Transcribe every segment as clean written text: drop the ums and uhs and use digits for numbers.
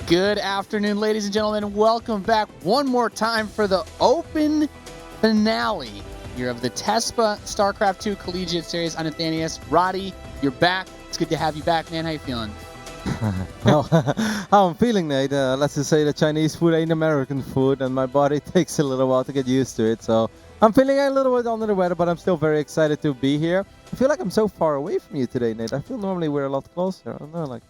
Good afternoon, ladies and gentlemen. Welcome back one more time for the open finale here of the Tespa Starcraft 2 Collegiate Series on Nathanias. Roddy, you're back. It's good to have you back, man. How you feeling? Well, how I'm feeling, Nate. Let's just say the Chinese food ain't American food, and my body takes a little while to get used to it. So I'm feeling a little bit under the weather, but I'm still very excited to be here. I feel like I'm so far away from you today, Nate. I feel normally we're a lot closer. I don't know, like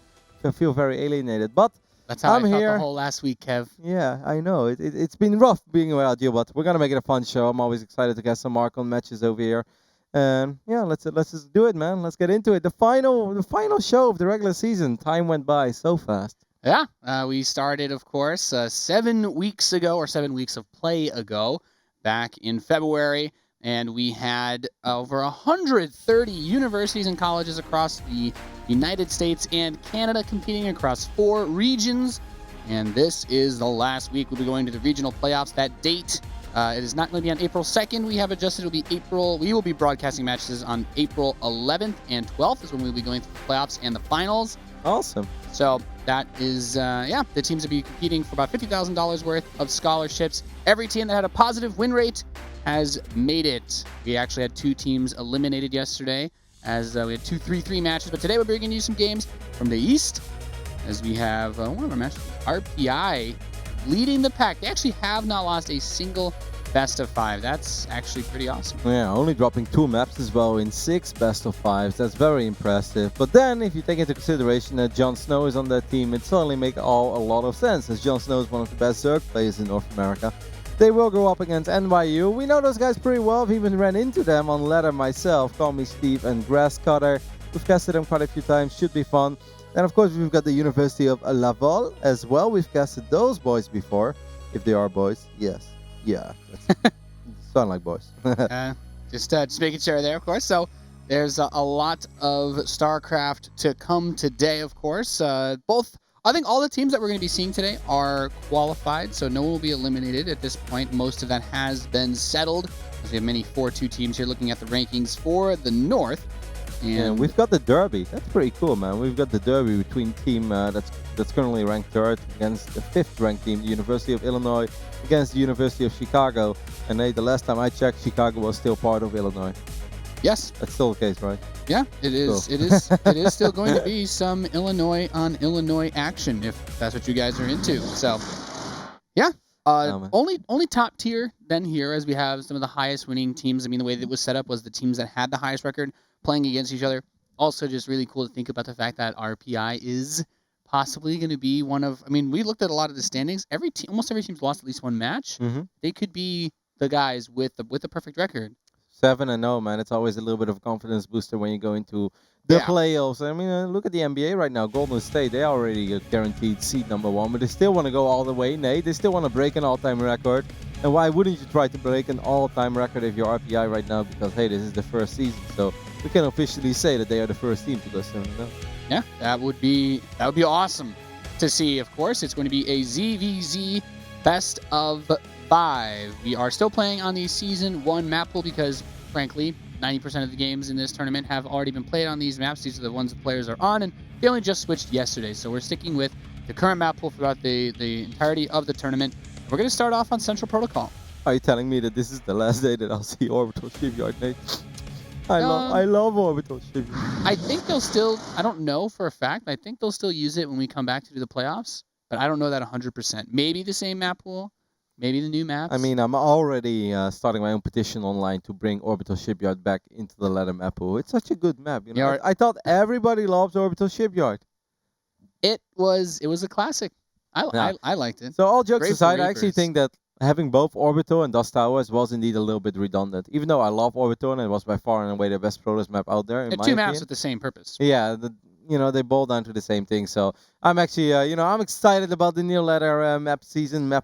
I feel very alienated, but That's how I'm I felt here. the whole last week, Kev. Yeah, I know. It's been rough being without you, but we're gonna make it a fun show. I'm always excited to get some Archon matches over here. And yeah, let's just do it, man. Let's get into it. The final show of the regular season. Time went by so fast. Yeah, we started, of course, 7 weeks ago, or 7 weeks of play ago, back in February, and we had over 130 universities and colleges across the United States and Canada competing across 4 regions. And this is the last week. We'll be going to the regional playoffs. That date, it is not going to be on April 2nd. We have adjusted. It'll be April. We will be broadcasting matches on April 11th and 12th is when we'll be going through the playoffs and the finals. Awesome. So that is, the teams will be competing for about $50,000 worth of scholarships. Every team that had a positive win rate has made it. We actually had 2 teams eliminated yesterday, as we had 2 3-3 matches. But today we're bringing you some games from the East, as we have one of our matches, RPI, leading the pack. They actually have not lost a single best of 5. That's actually pretty awesome. Yeah, only dropping 2 maps as well in 6 best of 5s. That's very impressive. But then, if you take into consideration that Jon Snow is on that team, it suddenly makes a lot of sense, as Jon Snow is one of the best Zerg players in North America. They will go up against NYU. We know those guys pretty well. I've even ran into them on ladder myself. Call me Steve and Grasscutter. We've casted them quite a few times. Should be fun. And of course, we've got the University of Laval as well. We've casted those boys before. If they are boys. Yes. Yeah. Sound like boys. Just making sure there, of course. So there's a lot of StarCraft to come today, of course. I think all the teams that we're going to be seeing today are qualified, so no one will be eliminated at this point. Most of that has been settled, as we have many 4-2 teams here looking at the rankings for the North. And we've got the Derby. That's pretty cool, man. We've got the Derby between team that's currently ranked 3rd against the 5th ranked team, the University of Illinois, against the University of Chicago. And the last time I checked, Chicago was still part of Illinois. Yes. That's still the case, right? Yeah, it is. Cool. It is still going to be some Illinois on Illinois action, if that's what you guys are into. So, yeah. Only top tier then here, as we have some of the highest winning teams. I mean, the way that it was set up was the teams that had the highest record playing against each other. Also, just really cool to think about the fact that RPI is possibly going to be one of. I mean, we looked at a lot of the standings. Almost every team's lost at least one match. Mm-hmm. They could be the guys with the perfect record. 7-0, man. It's always a little bit of a confidence booster when you go into the playoffs. I mean, look at the NBA right now. Golden State, they already guaranteed seed number 1, but they still want to go all the way, Nate. They still want to break an all-time record. And why wouldn't you try to break an all-time record if you're RPI right now? Because, hey, this is the first season, so we can officially say that they are the first team to go 7-0. Yeah, that would be awesome to see. Of course, it's going to be a ZVZ best of 5. We are still playing on the Season 1 map pool because, frankly, 90% of the games in this tournament have already been played on these maps. These are the ones the players are on, and they only just switched yesterday. So we're sticking with the current map pool throughout the entirety of the tournament. We're going to start off on Central Protocol. Are you telling me that this is the last day that I'll see Orbital Shipyard, Nate? I love Orbital Shipyard. I think they'll still, I don't know for a fact, I think they'll still use it when we come back to do the playoffs, but I don't know that 100%. Maybe the same map pool. Maybe the new maps. I mean, I'm already starting my own petition online to bring Orbital Shipyard back into the ladder map pool. It's such a good map. You know, I thought everybody loves Orbital Shipyard. It was a classic. I liked it. So all jokes aside, I actually think that having both Orbital and Dust Towers was indeed a little bit redundant. Even though I love Orbital and it was by far and away the best Protoss map out there. In my 2 maps with the same purpose. Yeah, they boil down to the same thing. So I'm actually, I'm excited about the new ladder map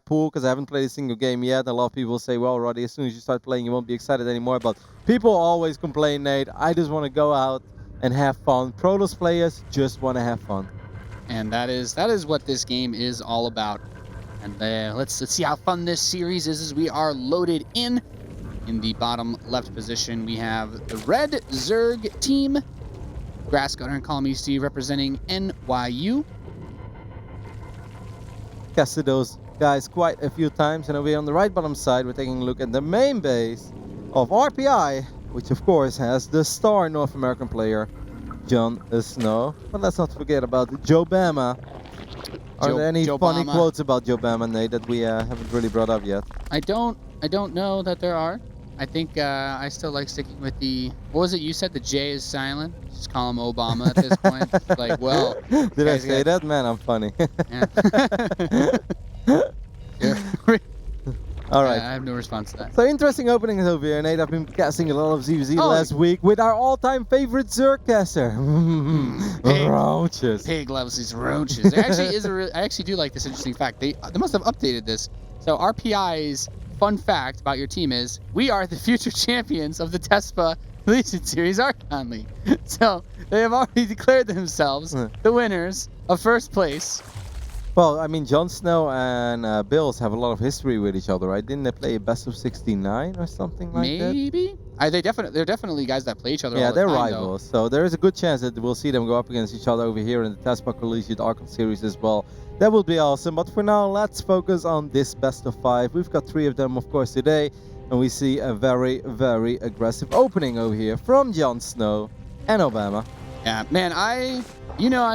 pool because I haven't played a single game yet. A lot of people say, well, Roddy, as soon as you start playing, you won't be excited anymore. But people always complain, Nate. I just want to go out and have fun. Protoss players just want to have fun. And that is what this game is all about. And let's see how fun this series is as we are loaded in. In the bottom left position, we have the Red Zerg team. Grasscutter and Call Me Steve representing NYU. tested those guys quite a few times. And over here on the right bottom side, we're taking a look at the main base of RPI, which of course has the star North American player, Jon Snow. But let's not forget about Joe Bama. Are there any funny quotes about Joe Bama, Nate, that we haven't really brought up yet? I don't know that there are. I think I still like sticking with the, what was it you said? The J is silent. Just call him Obama at this point. Like, well. Did I say that? Man, I'm funny. Yeah. All right. I have no response to that. So interesting openings over here, Nate. I've been casting a lot of ZVZ last week with our all-time favorite Zerg caster. Roaches. Pig loves these roaches. There actually is I actually do like this interesting fact. They must have updated this. So RPI's fun fact about your team is we are the future champions of the Tespa Collegiate Series Archon League. So they have already declared themselves the winners of first place. Well, I mean, Jon Snow and Bills have a lot of history with each other, right? Didn't they play a best of 69 or something like that? Maybe. They're definitely guys that play each other. Yeah, all the they're time, rivals. So there is a good chance that we'll see them go up against each other over here in the Tespa Collegiate Archon Series as well. That would be awesome. But for now, let's focus on this best of 5. We've got 3 of them, of course, today. And we see a very, very aggressive opening over here from Jon Snow and Obama. Yeah, man, I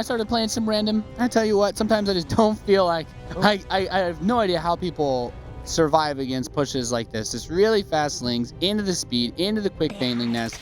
started playing some random. I tell you what, sometimes I just don't feel like I have no idea how people survive against pushes like this. This really fast slings into the speed, into the quick baneling nest.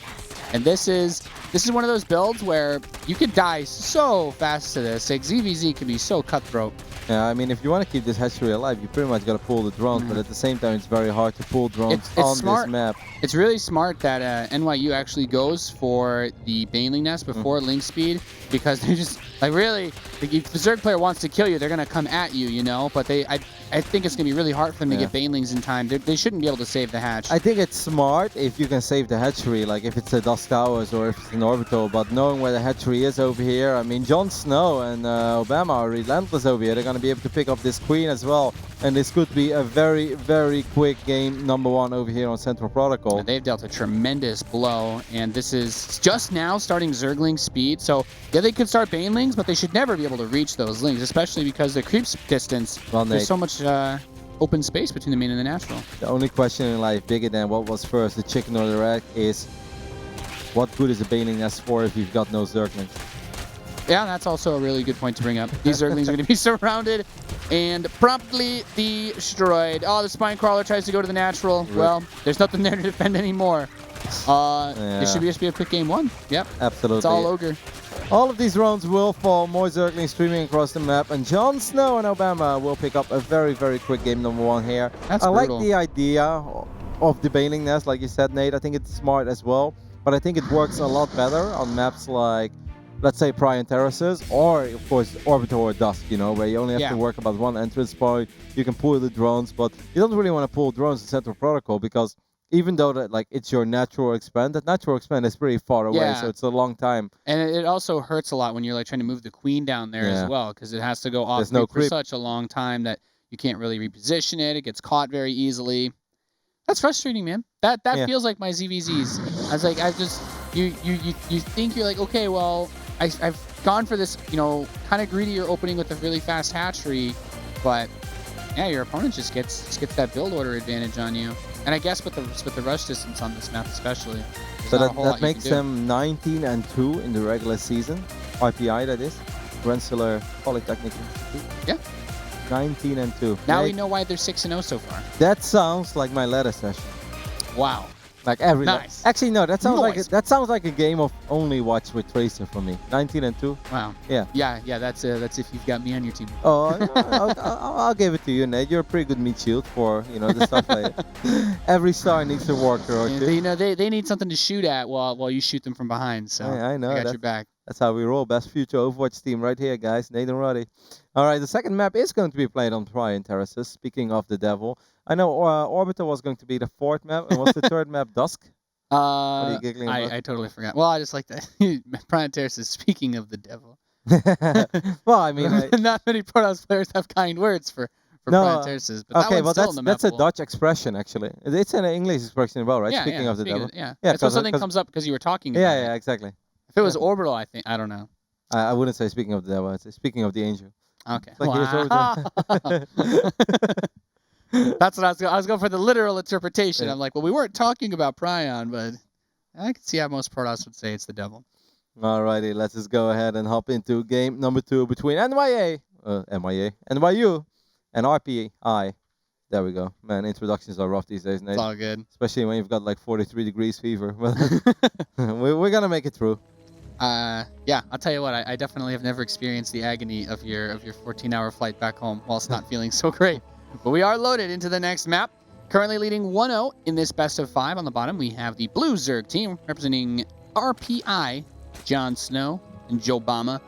And this is one of those builds where you could die so fast to this. Like ZVZ can be so cutthroat. Yeah, I mean, if you want to keep this hatchery alive, you pretty much got to pull the drones, but at the same time, it's very hard to pull drones on this map. It's really smart that NYU actually goes for the baneling nest before link speed, because they're just, like, really, like, if the Zerg player wants to kill you, they're going to come at you, you know? But I think it's going to be really hard for them to get banelings in time. They shouldn't be able to save the hatch. I think it's smart if you can save the hatchery, like if it's a Dusk Towers or if it's an Orbital, but knowing where the hatchery is over here, I mean, Jon Snow and Obama are relentless over here. They're going to be able to pick up this queen as well, and this could be a very, very quick game #1 over here on Central Protocol. They've dealt a tremendous blow, and this is just now starting Zergling speed, so yeah, they could start banelings, but they should never be able to reach those links, especially because the creep distance, there's so much open space between the main and the natural. The only question in life, bigger than what was first, the chicken or the egg, is what good is a baneling nest for if you've got no Zerglings? Yeah, that's also a really good point to bring up. These Zerglings are going to be surrounded and promptly destroyed. Oh, the Spine Crawler tries to go to the natural. Well, there's nothing there to defend anymore. It should just be a quick game 1. Yep. Absolutely. It's all ogre. All of these drones will fall, more Zerglings streaming across the map, and Jon Snow and Obama will pick up a very, very quick game #1 here. That's brutal. Like the idea of the baneling nest, like you said, Nate. I think it's smart as well, but I think it works a lot better on maps like, let's say, Prime Terraces, or of course Orbital or Dusk, you know, where you only have to work about one entrance point. You can pull the drones, but you don't really want to pull drones in Central Protocol, because even though that, like, it's your natural expand, that natural expand is pretty far away, so it's a long time. And it also hurts a lot when you're like trying to move the queen down there as well, because it has to go off for such a long time that you can't really reposition it. It gets caught very easily. That's frustrating, man. That feels like my ZVZs. I was like, you think you're like, okay, well, I've gone for this, you know, kind of greedier opening with a really fast hatchery, but yeah, your opponent just gets that build order advantage on you. And I guess with the rush distance on this map especially. So that makes them 19-2 in the regular season. RPI, that is. Rensselaer Polytechnic Institute. Yeah. 19-2. Now we know why they're 6-0 so far. That sounds like my ladder session. Wow. Like every nice. Actually, no, that sounds like a game of only watch with Tracer for me. 19-2. Wow. Yeah. Yeah. That's if you've got me on your team. Oh, I'll give it to you, Nate. You're a pretty good meat shield for, you know, the stuff like every star needs a worker or two. You know, they need something to shoot at while you shoot them from behind. So I know. I got your back. That's how we roll. Best future Overwatch team right here, guys. Nate and Roddy. All right, the second map is going to be played on Prime Terraces. Speaking of the devil, I know Orbital was going to be the 4th map, and what's the 3rd map? Dusk. What are you giggling about? I totally forgot. Well, I just like that. Prime Terraces. Speaking of the devil. Well, I mean, not many Protoss players have kind words for Prime Terraces. But okay, well, that's a Dutch expression, actually. It's an English expression as well, right? Speaking of the devil. Yeah. So something comes up because you were talking about it. Yeah, exactly. If it was Orbital, I don't know. I wouldn't say speaking of the devil. I'd say speaking of the angel. Okay. It's like he was over there. That's what I was going for the literal interpretation. Yeah. I'm like, well, we weren't talking about Prion, but I can see how most Protoss would say it's the devil. Alrighty, let's just go ahead and hop into game number 2 between NYU and RPI. There we go. Man, introductions are rough these days, Nate. It's all good. Especially when you've got like 43 degrees fever. We're gonna make it through. Yeah, I'll tell you what, I definitely have never experienced the agony of your 14-hour flight back home whilst not feeling so great. But we are loaded into the next map. Currently leading 1-0 in this best of 5. On the bottom, we have the Blue Zerg team representing RPI, Jon Snow, and Joe Bama.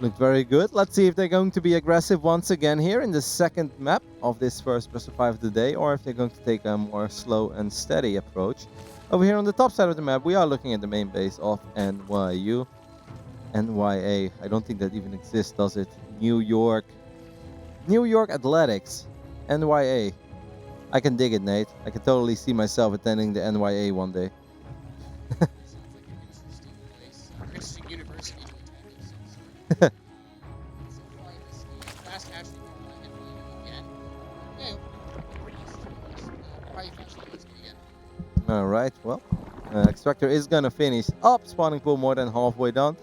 Looked very good. Let's see if they're going to be aggressive once again here in the second map of this first best of 5 of the day, or if they're going to take a more slow and steady approach. Over here on the top side of the map, we are looking at the main base of NYU. NYA. I don't think that even exists, does it? New York Athletics. NYA. I can dig it, Nate. I can totally see myself attending the NYA one day. Interesting university to attend. Alright, well, Extractor is gonna finish up spawning pool more than halfway done.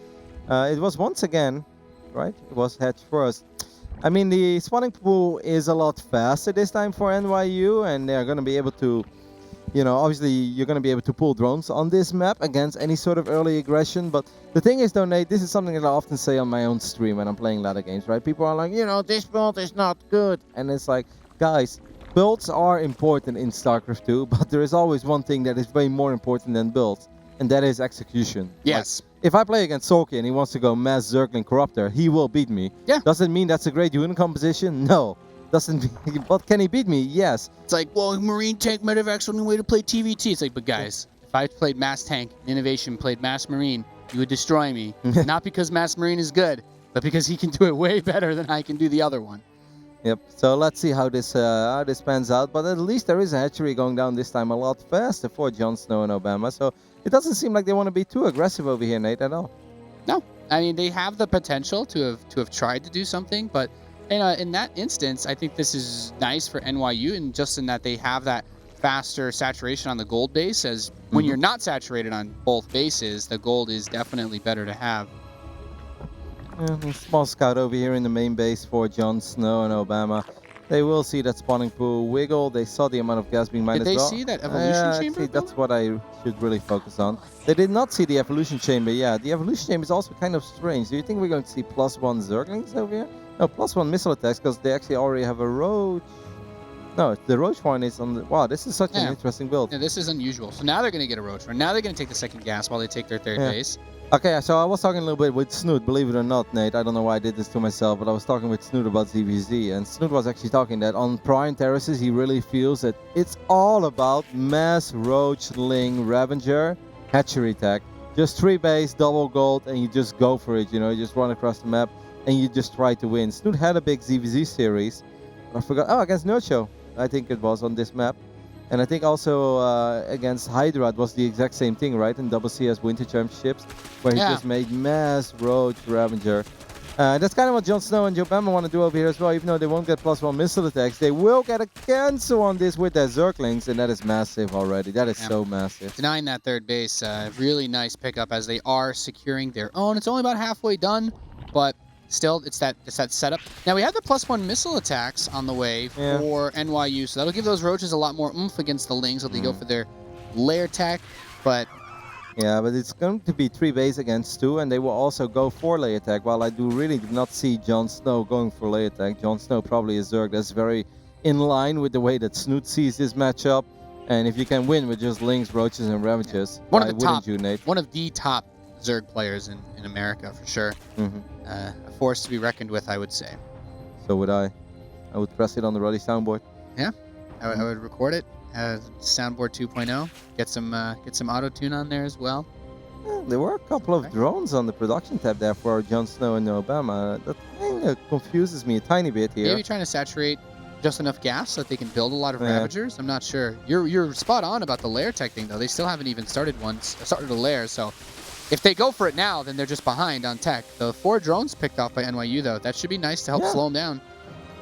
It was once again, right? It was hatch first. I mean, the spawning pool is a lot faster this time for NYU, and they're gonna be able to, you know, obviously you're gonna be able to pull drones on this map against any sort of early aggression. But the thing is, though, Nate, this is something that I often say on my own stream when I'm playing ladder games, right? People are like, you know, this build is not good, and it's like, guys. Builds are important in StarCraft 2, but there is always one thing that is way more important than builds, and that is execution. Yes. Like, if I play against Sulky and he wants to go Mass Zergling Corruptor, he will beat me. Yeah. Does it mean that's a great unit composition? No. Doesn't mean, but can he beat me? Yes. It's like, well, Marine Tank Medevac's only way to play TVT. It's like, but guys, if I played Mass Tank, Innovation played Mass Marine, you would destroy me. Not because Mass Marine is good, but because he can do it way better than I can do the other one. Yep, so let's see how this pans out, but at least there is a hatchery going down this time a lot faster for Jon Snow and Obama, so it doesn't seem like they want to be too aggressive over here, Nate, at all. No, I mean, they have the potential to have tried to do something, but in that instance, I think this is nice for NYU, and just in that they have that faster saturation on the gold base, as when you're not saturated on both bases, the gold is definitely better to have. Small scout over here in the main base for Jon Snow and Obama. They will see that spawning pool wiggle. They saw the amount of gas being mined as well. Did they see that evolution chamber? See, that's what I should really focus on. They did not see the evolution chamber. Yeah, the evolution chamber is also kind of strange. Do you think we're going to see +1 Zerglings over here? No, +1 missile attacks, because they actually already have a Roach. No, the Roach one is on the... Wow, this is such an interesting build. Yeah, this is unusual. So now they're going to get a Roach one. Now they're going to take the second gas while they take their third base. Okay, so I was talking a little bit with Snoot, believe it or not, Nate. I don't know why I did this to myself, but I was talking with Snoot about ZVZ, and Snoot was actually talking that on Prime Terraces, he really feels that it's all about Mass Roach Ling Ravager hatchery tech. Just 3 base, double gold, and you just go for it, you know, you just run across the map, and you just try to win. Snoot had a big ZVZ series, but I forgot, against Nerd Show, I think it was on this map. And I think also against Hydra, it was the exact same thing, right? In CS Winter Championships, where he just made Mass Roach Ravager. That's kind of what Jon Snow and Joe Bama want to do over here as well. Even though they won't get +1 missile attacks, they will get a cancel on this with their Zerglings, and that is massive already. That is so massive. Denying that third base, really nice pickup as they are securing their own. It's only about halfway done, but still, it's that setup. Now, we have the +1 missile attacks on the way for NYU, so that'll give those Roaches a lot more oomph against the Lings if they go for their lair tech, but... Yeah, but it's going to be 3 base against 2, and they will also go for lair attack, while I really do not see Jon Snow going for lair attack. Jon Snow probably is Zerg that's very in line with the way that Snoot sees this matchup, and if you can win with just Lings, Roaches, and Ravagers, why wouldn't you, Nate? One of the top Zerg players in America, for sure. A force to be reckoned with, I would say. So would I. I would press it on the Ruddy soundboard. Yeah, I would record it. Soundboard 2.0. Get some auto tune on there as well. Yeah, there were a couple of drones on the production tab there for Jon Snow and Obama. That kind of confuses me a tiny bit here. Maybe trying to saturate just enough gas so that they can build a lot of Ravagers. I'm not sure. You're spot on about the lair tech thing though. They still haven't even started a lair, so If they go for it now, then they're just behind on tech. The 4 drones picked off by NYU, though. That should be nice to help slow them down.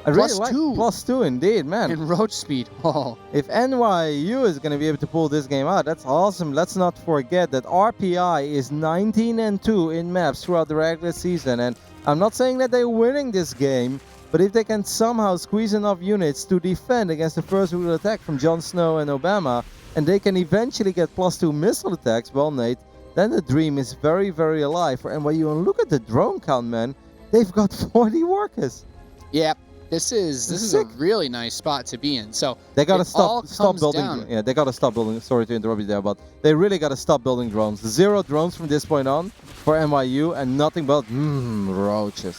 I really like +2 indeed, man. And roach speed. Oh. If NYU is going to be able to pull this game out, that's awesome. Let's not forget that RPI is 19-2 in maps throughout the regular season. And I'm not saying that they're winning this game, but if they can somehow squeeze enough units to defend against the first wheel attack from Jon Snow and Obama, and they can eventually get +2 missile attacks, well, Nate, then the dream is very, very alive for NYU. And look at the drone count, man. They've got 40 workers. Yeah. This is a really nice spot to be in. So they gotta stop building. Down. Yeah, they gotta stop building. Sorry to interrupt you there, but they really gotta stop building drones. 0 drones from this point on for NYU, and nothing but roaches.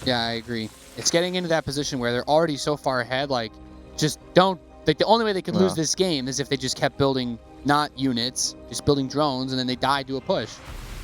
Yeah, I agree. It's getting into that position where they're already so far ahead. Like, just don't. Like, the only way they could lose this game is if they just kept building not units, just building drones, and then they die to a push.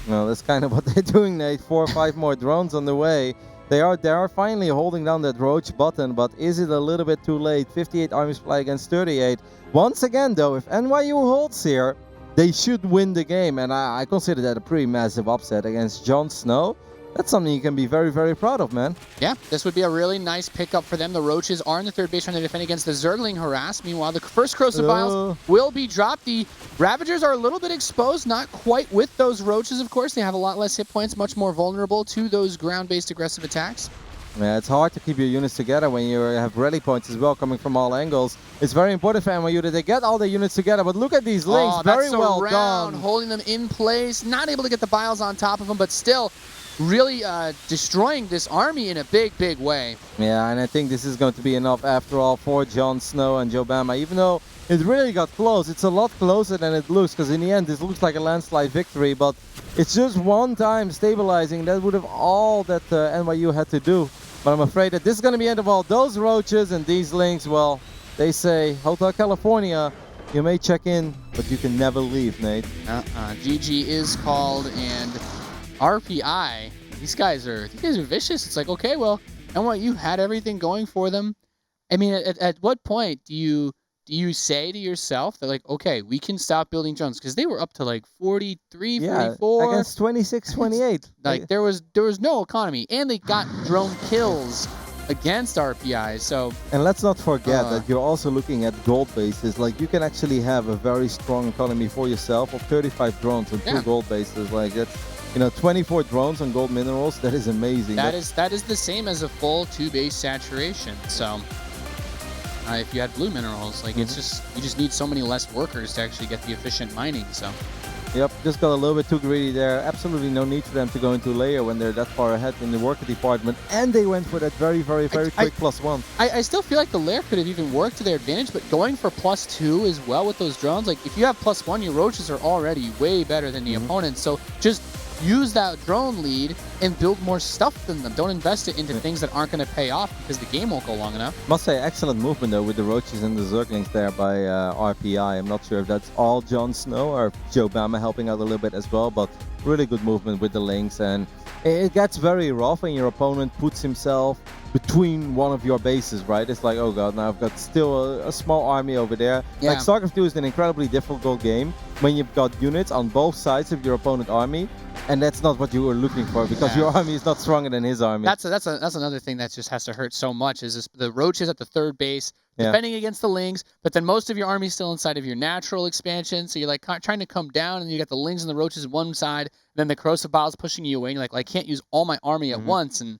No, that's kind of what they're doing, Nate. 4 or 5 more drones on the way. They are finally holding down that roach button, but is it a little bit too late? 58 army supply against 38. Once again, though, if NYU holds here, they should win the game, and I consider that a pretty massive upset against Jon Snow. That's something you can be very, very proud of, man. Yeah, this would be a really nice pickup for them. The Roaches are in the third base trying to defend against the Zergling harass. Meanwhile, the first Corrosive Vials will be dropped. The Ravagers are a little bit exposed, not quite with those Roaches, of course. They have a lot less hit points, much more vulnerable to those ground-based aggressive attacks. Yeah, it's hard to keep your units together when you have rally points as well coming from all angles. It's very important for NYU that they get all their units together, but look at these links. Very well done. Holding them in place, not able to get the Biles on top of them, but still really destroying this army in a big, big way. Yeah, and I think this is going to be enough after all for Jon Snow and Jobama. Even though it really got close, it's a lot closer than it looks, because in the end this looks like a landslide victory, but it's just one time stabilizing. That would have all that NYU had to do. But I'm afraid that this is going to be the end of all those roaches and these links. Well, they say, Hotel California, you may check in, but you can never leave, Nate. GG is called, and RPI, these guys are vicious. It's like, okay, well, NYU had everything going for them. I mean, at what point do you say to yourself that, like, okay, we can stop building drones? Because they were up to like 43, 44. Against 26, 28. Like, there was no economy, and they got drone kills against RPI. So, and let's not forget that you're also looking at gold bases. Like, you can actually have a very strong economy for yourself of 35 drones and 2 gold bases. Like, that's, 24 drones on gold minerals. That is amazing. That is the same as a full 2-base saturation. So, if you had blue minerals, like, it's just, you just need so many less workers to actually get the efficient mining. So, yep, just got a little bit too greedy there. Absolutely no need for them to go into layer when they're that far ahead in the worker department, and they went for that very, very, very quick +1. I still feel like the layer could have even worked to their advantage, but going for +2 as well with those drones, like, if you have +1, your roaches are already way better than the opponents. So just use that drone lead and build more stuff than them. Don't invest it into things that aren't going to pay off because the game won't go long enough. Must say, excellent movement though with the roaches and the zerglings there by RPI. I'm not sure if that's all Jon Snow or Jobama helping out a little bit as well, but really good movement with the links. And it gets very rough when your opponent puts himself between one of your bases, right? It's like, oh god, now I've got still a small army over there. Yeah. Like, Starcraft 2 is an incredibly difficult game when you've got units on both sides of your opponent army, and that's not what you were looking for, because your army is not stronger than his army. That's another thing that just has to hurt so much, is this, the roaches at the third base defending against the lings, but then most of your army is still inside of your natural expansion, so you're like trying to come down, and you got the lings and the roaches on one side, and then the corrosive vials pushing you away, and you're like, I can't use all my army at once, and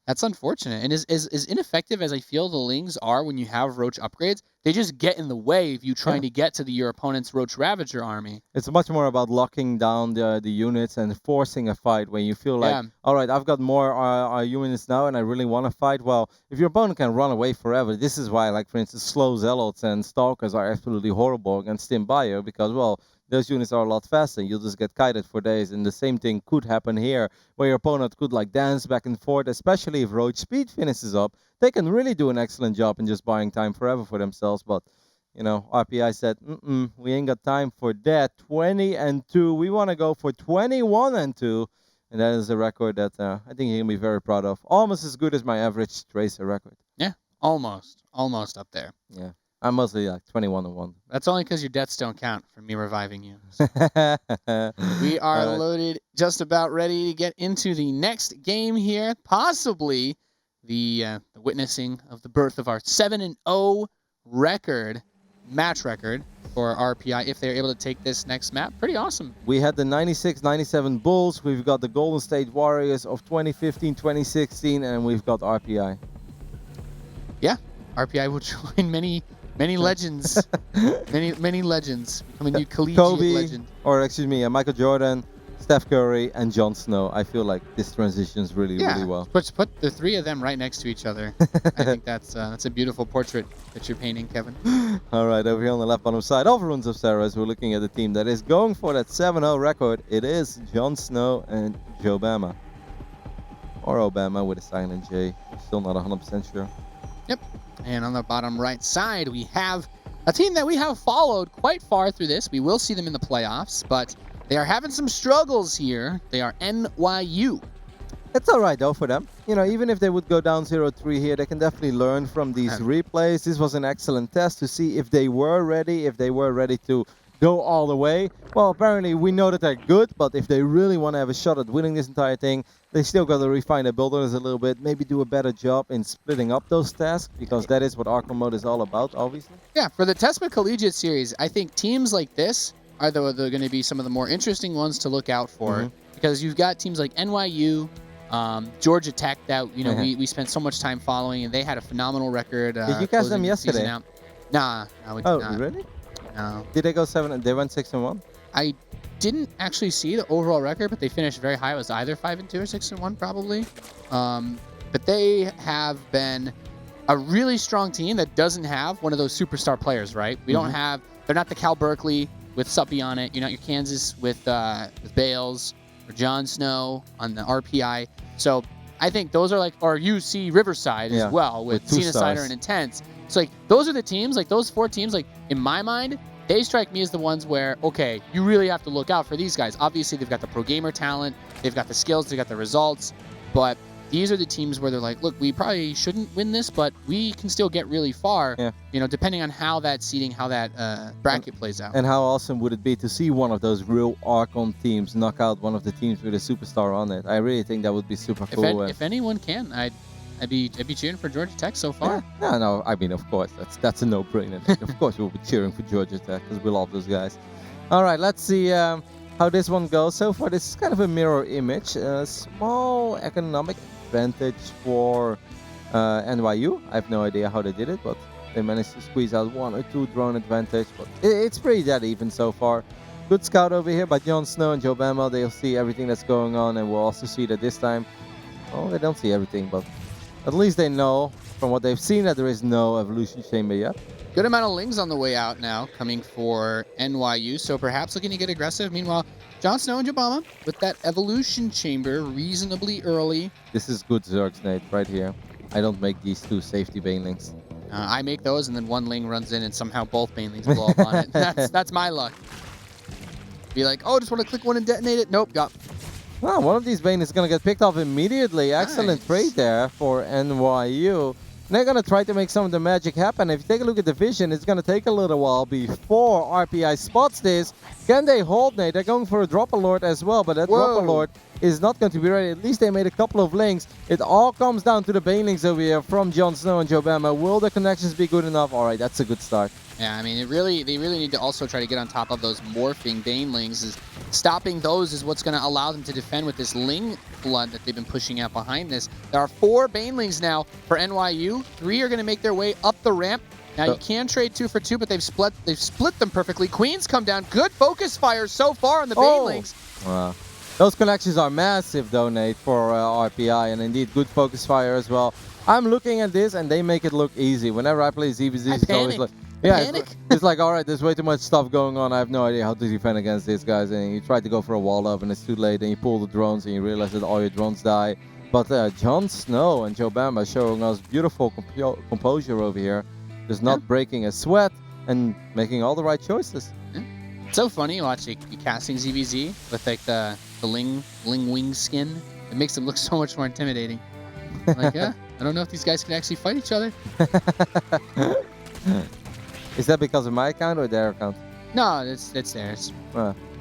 that's unfortunate. And as ineffective as I feel the lings are when you have roach upgrades, they just get in the way of you trying to get to your opponent's roach ravager army. It's much more about locking down the units and forcing a fight when you feel like, all right, I've got more units now and I really want to fight. Well, if your opponent can run away forever, this is why, like, for instance, slow zealots and stalkers are absolutely horrible against Stim Bio, because, well, those units are a lot faster. You'll just get kited for days, and the same thing could happen here, where your opponent could, like, dance back and forth, especially if roach speed finishes up. They can really do an excellent job in just buying time forever for themselves, but, RPI said, we ain't got time for that. 20-2. We want to go for 21-2, and that is a record that I think he can be very proud of. Almost as good as my average Tracer record. Yeah, almost up there. Yeah. I'm mostly like 21-1. That's only because your deaths don't count for me reviving you. We are All right. loaded, just about ready to get into the next game here. Possibly the witnessing of the birth of our 7-0 record, match record for RPI if they're able to take this next map. Pretty awesome. We had the 96-97 Bulls. We've got the Golden State Warriors of 2015-2016, and we've got RPI. Yeah, RPI will join many legends, many legends, become a new collegiate Kobe, legend. or excuse me, Michael Jordan, Steph Curry, and Jon Snow. I feel like this transitions really well. Put the three of them right next to each other. I think that's a beautiful portrait that you're painting, Kevin. All right, over here on the left bottom side of Runes of Saras, we're looking at the team that is going for that 7-0 record. It is Jon Snow and Jobama. Or Obama with a silent J. Still not 100% sure. Yep. And on the bottom right side, we have a team that we have followed quite far through this. We will see them in the playoffs, but they are having some struggles here. They are NYU. It's all right, though, for them. You know, even if they would go down 0-3 here, they can definitely learn from these replays. This was an excellent test to see if they were ready, to go all the way. Well, apparently we know that they're good, but if they really want to have a shot at winning this entire thing, they still got to refine their builders a little bit, maybe do a better job in splitting up those tasks, because that is what Archon Mode is all about, obviously. Yeah, for the Tespa Collegiate Series, I think teams like this are going to be some of the more interesting ones to look out for, because you've got teams like NYU, Georgia Tech that we spent so much time following, and they had a phenomenal record. Did you catch them yesterday? Nah, we did not. Really? No. Did they go 7? They went 6-1. I didn't actually see the overall record, but they finished very high. It was either 5-2 or 6-1 probably. But they have been a really strong team that doesn't have one of those superstar players, right? We don't have. They're not the Cal Berkeley with Suppy on it. You're not your Kansas with Bales or Jon Snow on the RPI. So I think those are like, or UC Riverside as well with Cena Cider and Intense. So like those are the teams, like those 4 teams, like in my mind, they strike me as the ones where, okay, you really have to look out for these guys. Obviously, they've got the pro gamer talent, they've got the skills, they've got the results, but these are the teams where they're like, look, we probably shouldn't win this, but we can still get really far, depending on how that seeding, how that bracket plays out. And how awesome would it be to see one of those real Archon teams knock out one of the teams with a superstar on it? I really think that would be super cool. If anyone can, I'd be cheering for Georgia Tech so far. Yeah, no, I mean, of course, that's a no-brainer. Of course, we'll be cheering for Georgia Tech because we love those guys. All right, let's see how this one goes. So far, this is kind of a mirror image. A small economic advantage for NYU. I have no idea how they did it, but they managed to squeeze out 1 or 2 drone advantage. But it's pretty dead even so far. Good scout over here by Jon Snow and Jobama. They'll see everything that's going on, and we'll also see that this time. Oh, they don't see everything, but at least they know from what they've seen that there is no evolution chamber yet. Good amount of Lings on the way out now coming for NYU, so perhaps looking to get aggressive. Meanwhile, Jon Snow and Jobama with that evolution chamber reasonably early. This is good Zergs, Nate, right here. I don't make these 2 safety banelings. I make those, and then 1 Ling runs in, and somehow both banelings blow up on it. That's my luck. Be like, oh, just want to click one and detonate it. Nope, got. Wow, one of these Bane is going to get picked off immediately. Excellent trade there for NYU. And they're going to try to make some of the magic happen. If you take a look at the vision, it's going to take a little while before RPI spots this. Can they hold, Nate? They're going for a drop alert as well, but that drop alert is not going to be ready. At least they made a couple of links. It all comes down to the banelings over here from Jon Snow and Jobama. Will the connections be good enough? All right, that's a good start. Yeah, I mean, they really need to also try to get on top of those morphing banelings. Stopping those is what's going to allow them to defend with this Ling flood that they've been pushing out behind this. There are 4 banelings now for NYU. 3 are going to make their way up the ramp. Now you can trade 2 for 2, but they've split them perfectly. Queens come down. Good focus fire so far on the banelings. Wow. Those connections are massive, though, Nate, for RPI, and indeed good focus fire as well. I'm looking at this, and they make it look easy. Whenever I play ZVZ, it's always like, it's like, all right, there's way too much stuff going on. I have no idea how to defend against these guys. And you try to go for a wall up, and it's too late. And you pull the drones, and you realize that all your drones die. But Jon Snow and Jobama showing us beautiful composure over here. Just not breaking a sweat and making all the right choices. It's so funny watching you casting ZVZ with like the Ling wing skin. It makes them look so much more intimidating. Like, I don't know if these guys can actually fight each other. Is that because of my account or their account? No, it's theirs.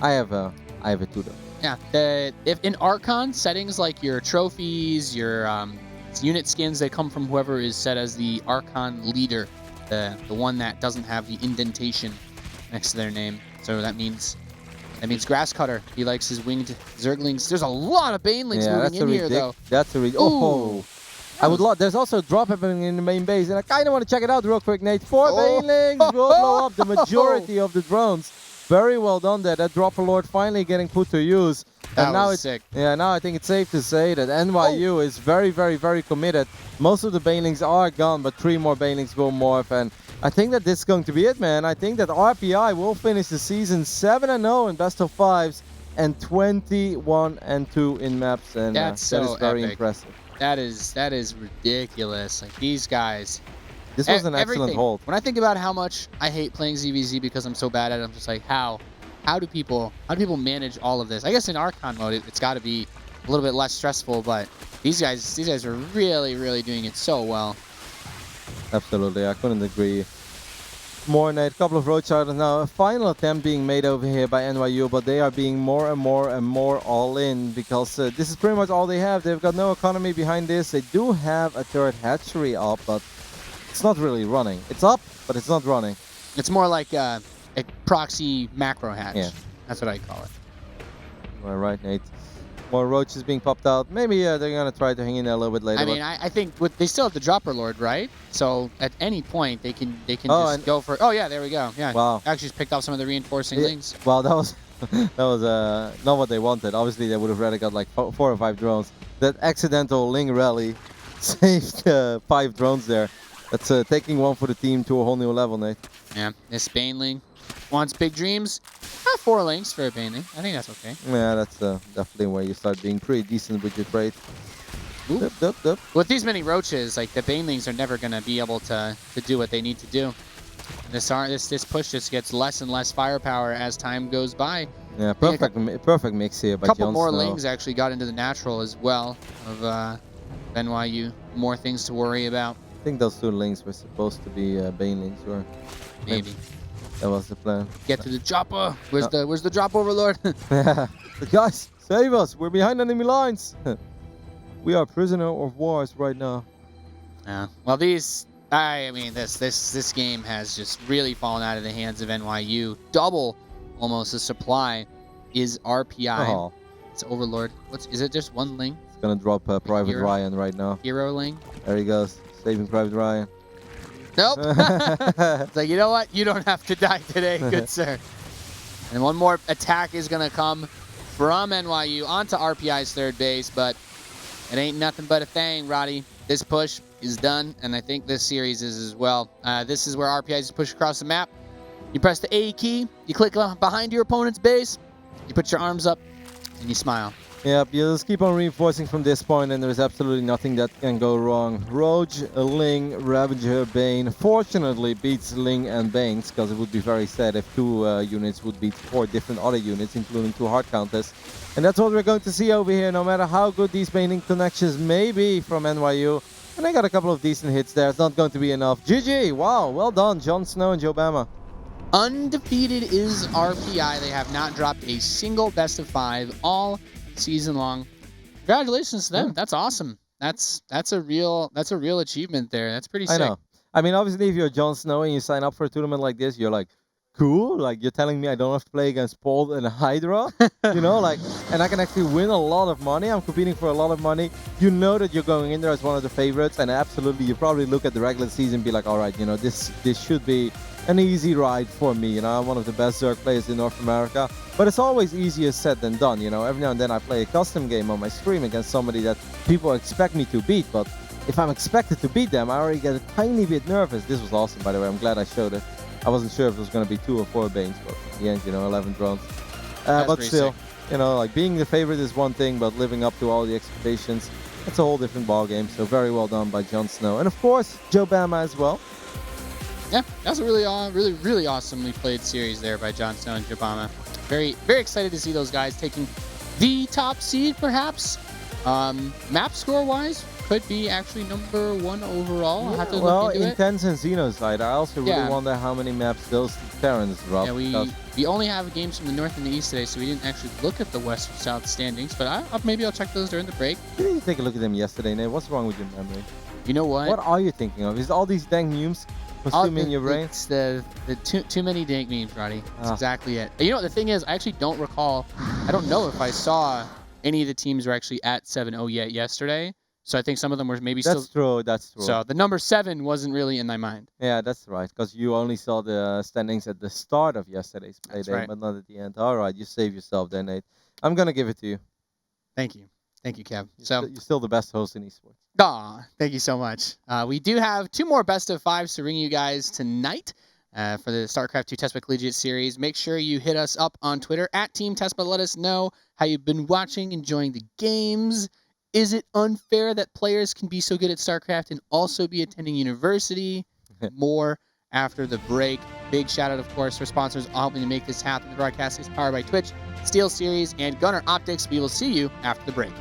I have a too though. Yeah, if in Archon settings like your trophies, your unit skins, they come from whoever is set as the Archon leader, the one that doesn't have the indentation next to their name. So that means Grass Cutter. He likes his winged Zerglings. There's a lot of Banelings moving in here though. That's a oh. I would love. There's also a drop happening in the main base, and I kind of want to check it out real quick, Nate. 4 Banelings will blow up the majority of the drones. Very well done there. That Dropper Lord finally getting put to use. And now it's sick. Yeah, now I think it's safe to say that NYU is very, very, very committed. Most of the Banelings are gone, but 3 more Banelings will morph. And I think that this is going to be it, man. I think that RPI will finish the season 7-0 in best of 5s and 21-2 in maps. And that is very epic. impressive. That is ridiculous. Like these guys. This was an excellent hold. When I think about how much I hate playing ZVZ because I'm so bad at it, I'm just like, how do people manage all of this? I guess in Archon mode, it's got to be a little bit less stressful, but these guys are really, really doing it so well. Absolutely, I couldn't agree more, Nate. A couple of road charters now. A final attempt being made over here by NYU, but they are being more and more all in because this is pretty much all they have. They've got no economy behind this. They do have a third hatchery up, but it's not really running. It's up, but it's not running. It's more like a proxy macro hatch. Yeah. That's what I call it. All right, Nate. More roaches being popped out. Maybe they're going to try to hang in there a little bit later. I mean, I think they still have the Dropper Lord, right? So at any point, they can just go for... Oh, yeah, there we go. Yeah. Wow. Actually just picked up some of the reinforcing links. Well, that was not what they wanted. Obviously, they would have rather got like 4 or 5 drones. That accidental Ling rally saved 5 drones there. That's taking one for the team to a whole new level, Nate. Yeah, this Baneling wants big dreams. 4 links for a Baneling. I think that's okay. Yeah, that's definitely where you start being pretty decent with your trade. With these many roaches, like the Banelings are never going to be able to do what they need to do. This push just gets less and less firepower as time goes by. Yeah, perfect mix here by Jon Snow. A couple more Lings actually got into the natural as well of NYU. More things to worry about. I think those 2 Lings were supposed to be Banelings, or maybe. That was the plan. Get to the chopper. Where's the drop overlord? Yeah. Guys, save us. We're behind enemy lines. We are prisoner of wars right now. Yeah. Well, this game has just really fallen out of the hands of NYU. Double almost the supply is RPI. Oh. It's Overlord. Is it just 1 Ling? It's gonna drop Private Ryan right now. Hero Ling. There he goes. Saving Private Ryan. Nope. It's like, you know what? You don't have to die today, good sir. And one more attack is going to come from NYU onto RPI's third base, but it ain't nothing but a thing, Roddy. This push is done, and I think this series is as well. This is where RPI just push across the map. You press the A key, you click behind your opponent's base, you put your arms up, and you smile. Yep, you just keep on reinforcing from this point, and there's absolutely nothing that can go wrong. Roach, Ling, Ravager, Bane. Fortunately, beats Ling and Banes, because it would be very sad if 2 units would beat 4 different other units, including 2 hard counters. And that's what we're going to see over here, no matter how good these Baneling connections may be from NYU. And they got a couple of decent hits there. It's not going to be enough. GG! Wow, well done, Jon Snow and Jobama. Undefeated is RPI. They have not dropped a single best of 5 all season long. Congratulations to them. Yeah. That's awesome. That's a real achievement there. That's pretty sick. I know. I mean, obviously, if you're Jon Snow and you sign up for a tournament like this, you're like, cool. Like, you're telling me I don't have to play against Paul and Hydra, you know, like, and I can actually win a lot of money. I'm competing for a lot of money. You know that you're going in there as one of the favorites, and absolutely, you probably look at the regular season and be like, all right, you know, this should be an easy ride for me. You know, I'm one of the best Zerg players in North America, but it's always easier said than done. You know, every now and then I play a custom game on my stream against somebody that people expect me to beat, but if I'm expected to beat them, I already get a tiny bit nervous. This was awesome, by the way. I'm glad I showed it. I wasn't sure if it was going to be 2 or 4 Banes, but in the end, you know, 11 drones. But still, you know, like, being the favorite is one thing, but living up to all the expectations, it's a whole different ball game. So very well done by Jon Snow, and of course Jobama as well. Yeah, that's a really awesomely played series there by Jon Snow and Jobama. Very, very excited to see those guys taking the top seed, perhaps. Map score wise, could be actually #1 overall. I'll have to well, look into it. Intense and Xenoside. I also really Yeah. wonder how many maps those Terrans drop. Yeah, we only have games from the North and the East today, so we didn't actually look at the West or South standings, but maybe I'll check those during the break. Didn't you take a look at them yesterday, Nate? What's wrong with your memory? You know what? What are you thinking of? Is all these dang memes consuming your brain? It's the too many dank memes, Roddy. That's Ah. exactly it. You know, the thing is, I actually don't recall. I don't know if I saw any of the teams were actually at 7-0 yet yesterday. So I think some of them were maybe That's true. That's true. So the number 7 wasn't really in my mind. Yeah, that's right. Because you only saw the standings at the start of yesterday's play That's day, right. but not at the end. All right, you save yourself there, Nate. I'm gonna give it to you. Thank you, Kev. You're still the best host in esports. Thank you so much. We do have 2 more best of 5s to bring you guys tonight for the Starcraft 2 Tespa Collegiate Series. Make sure you hit us up on Twitter at Team Tespa. Let us know how you've been watching, enjoying the games. Is it unfair that players can be so good at StarCraft and also be attending university? More after the break. Big shout out, of course, for sponsors helping to make this happen. The broadcast is powered by Twitch, Steel Series, and Gunner Optics. We will see you after the break.